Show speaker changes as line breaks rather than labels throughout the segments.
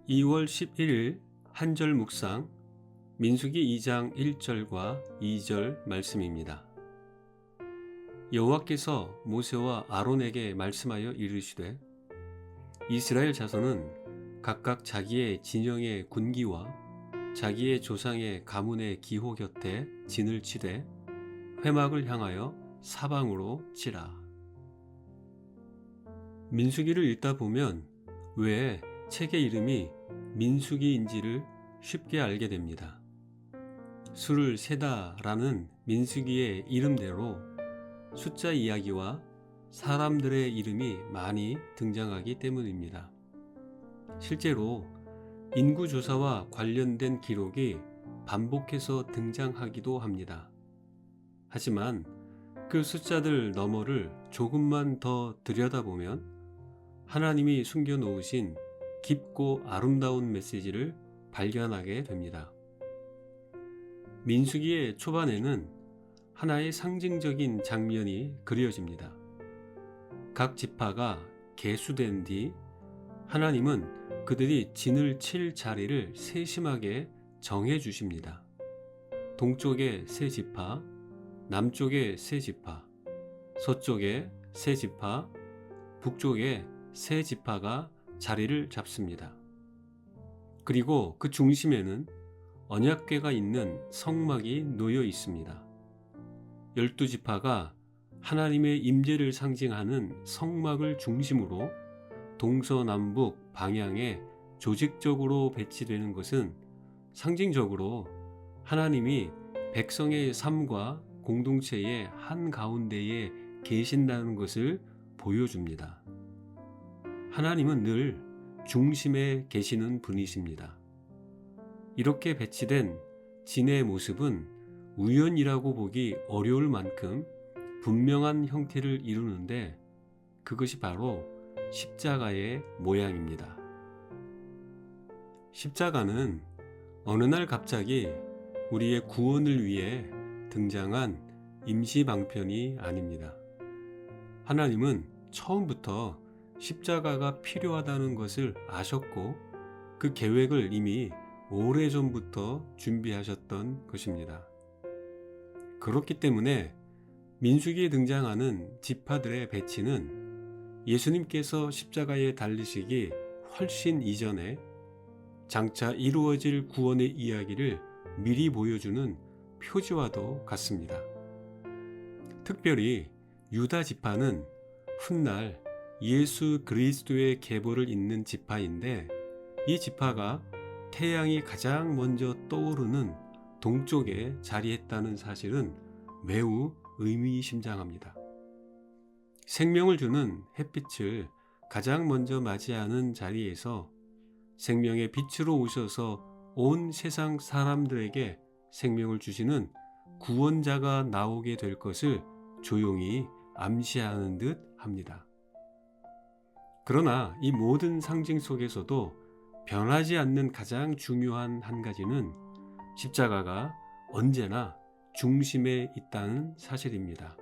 2월 11일 한절 묵상 민수기 2장 1절과 2절 말씀입니다. 여호와께서 모세와 아론에게 말씀하여 이르시되 이스라엘 자손은 각각 자기의 진영의 군기와 자기의 조상의 가문의 기호 곁에 진을 치되 회막을 향하여 사방으로 치라. 민수기를 읽다 보면 왜 책의 이름이 민수기인지를 쉽게 알게 됩니다. 수를 세다라는 민수기의 이름대로 숫자 이야기와 사람들의 이름이 많이 등장하기 때문입니다. 실제로 인구조사와 관련된 기록이 반복해서 등장하기도 합니다. 하지만 그 숫자들 너머를 조금만 더 들여다보면 하나님이 숨겨놓으신 깊고 아름다운 메시지를 발견하게 됩니다. 민수기의 초반에는 하나의 상징적인 장면이 그려집니다. 각 지파가 계수된 뒤 하나님은 그들이 진을 칠 자리를 세심하게 정해 주십니다. 동쪽에 세 지파, 남쪽에 세 지파, 서쪽에 세 지파, 북쪽에 세 지파가 자리를 잡습니다. 그리고 그 중심에는 언약궤가 있는 성막이 놓여 있습니다. 12지파가 하나님의 임재를 상징하는 성막을 중심으로 동서남북 방향에 조직적으로 배치되는 것은 상징적으로 하나님이 백성의 삶과 공동체의 한가운데에 계신다는 것을 보여줍니다. 하나님은 늘 중심에 계시는 분이십니다. 이렇게 배치된 진의 모습은 우연이라고 보기 어려울 만큼 분명한 형태를 이루는데 그것이 바로 십자가의 모양입니다. 십자가는 어느 날 갑자기 우리의 구원을 위해 등장한 임시 방편이 아닙니다. 하나님은 처음부터 십자가가 필요하다는 것을 아셨고 그 계획을 이미 오래전부터 준비하셨던 것입니다. 그렇기 때문에 민수기에 등장하는 지파들의 배치는 예수님께서 십자가에 달리시기 훨씬 이전에 장차 이루어질 구원의 이야기를 미리 보여주는 표지와도 같습니다. 특별히 유다 지파는 훗날 예수 그리스도의 계보를 잇는 지파인데 이 지파가 태양이 가장 먼저 떠오르는 동쪽에 자리했다는 사실은 매우 의미심장합니다. 생명을 주는 햇빛을 가장 먼저 맞이하는 자리에서 생명의 빛으로 오셔서 온 세상 사람들에게 생명을 주시는 구원자가 나오게 될 것을 조용히 암시하는 듯 합니다. 그러나 이 모든 상징 속에서도 변하지 않는 가장 중요한 한 가지는 십자가가 언제나 중심에 있다는 사실입니다.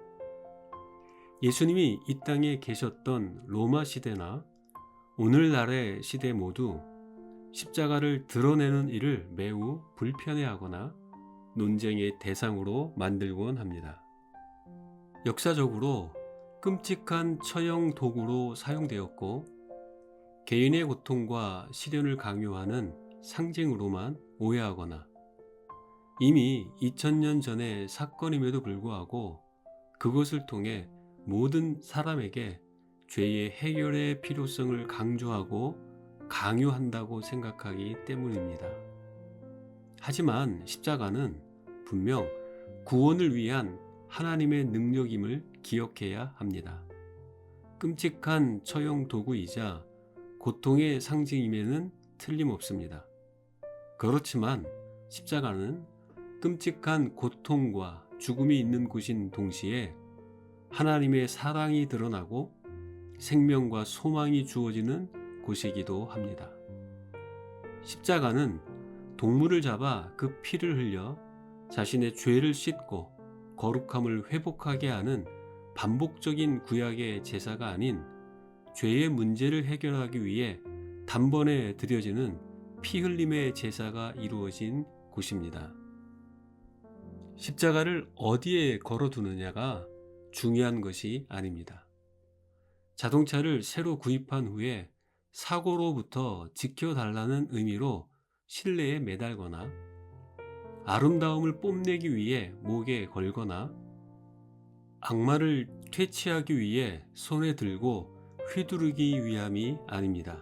예수님이 이 땅에 계셨던 로마 시대나 오늘날의 시대 모두 십자가를 드러내는 일을 매우 불편해하거나 논쟁의 대상으로 만들곤 합니다. 역사적으로 끔찍한 처형 도구로 사용되었고 개인의 고통과 시련을 강요하는 상징으로만 오해하거나 이미 2000년 전의 사건임에도 불구하고 그것을 통해 모든 사람에게 죄의 해결의 필요성을 강조하고 강요한다고 생각하기 때문입니다. 하지만 십자가는 분명 구원을 위한 하나님의 능력임을 기억해야 합니다. 끔찍한 처형 도구이자 고통의 상징임에는 틀림없습니다. 그렇지만 십자가는 끔찍한 고통과 죽음이 있는 곳인 동시에 하나님의 사랑이 드러나고 생명과 소망이 주어지는 곳이기도 합니다. 십자가는 동물을 잡아 그 피를 흘려 자신의 죄를 씻고 거룩함을 회복하게 하는 반복적인 구약의 제사가 아닌 죄의 문제를 해결하기 위해 단번에 드려지는 피 흘림의 제사가 이루어진 곳입니다. 십자가를 어디에 걸어두느냐가 중요한 것이 아닙니다. 자동차를 새로 구입한 후에 사고로부터 지켜달라는 의미로 실내에 매달거나, 아름다움을 뽐내기 위해 목에 걸거나, 악마를 퇴치하기 위해 손에 들고 휘두르기 위함이 아닙니다.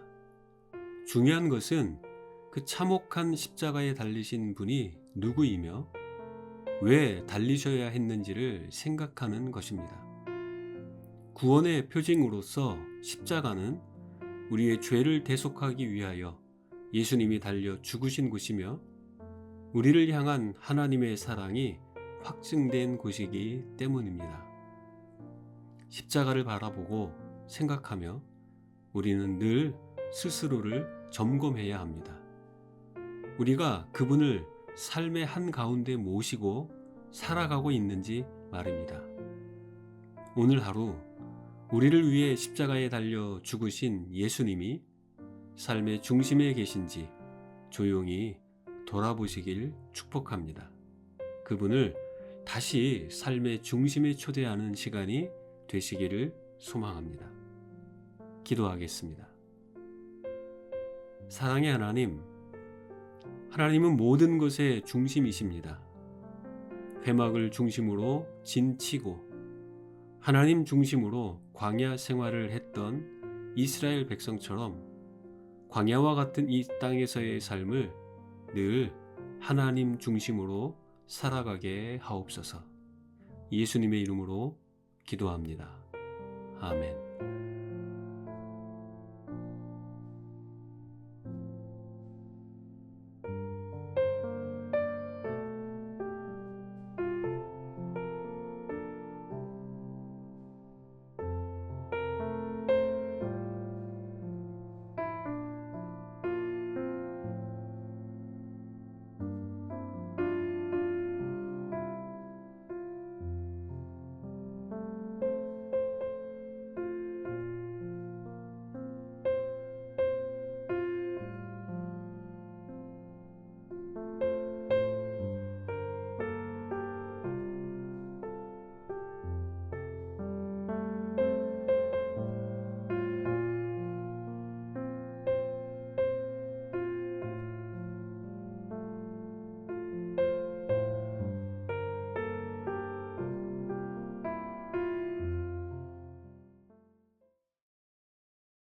중요한 것은 그 참혹한 십자가에 달리신 분이 누구이며 왜 달리셔야 했는지를 생각하는 것입니다. 구원의 표징으로서 십자가는 우리의 죄를 대속하기 위하여 예수님이 달려 죽으신 곳이며 우리를 향한 하나님의 사랑이 확증된 곳이기 때문입니다. 십자가를 바라보고 생각하며 우리는 늘 스스로를 점검해야 합니다. 우리가 그분을 삶의 한가운데 모시고 살아가고 있는지 말입니다. 오늘 하루 우리를 위해 십자가에 달려 죽으신 예수님이 삶의 중심에 계신지 조용히 돌아보시길 축복합니다. 그분을 다시 삶의 중심에 초대하는 시간이 되시기를 소망합니다. 기도하겠습니다. 사랑의 하나님, 하나님은 모든 것의 중심이십니다. 회막을 중심으로 진치고 하나님 중심으로 광야 생활을 했던 이스라엘 백성처럼 광야와 같은 이 땅에서의 삶을 늘 하나님 중심으로 살아가게 하옵소서. 예수님의 이름으로 기도합니다. 아멘.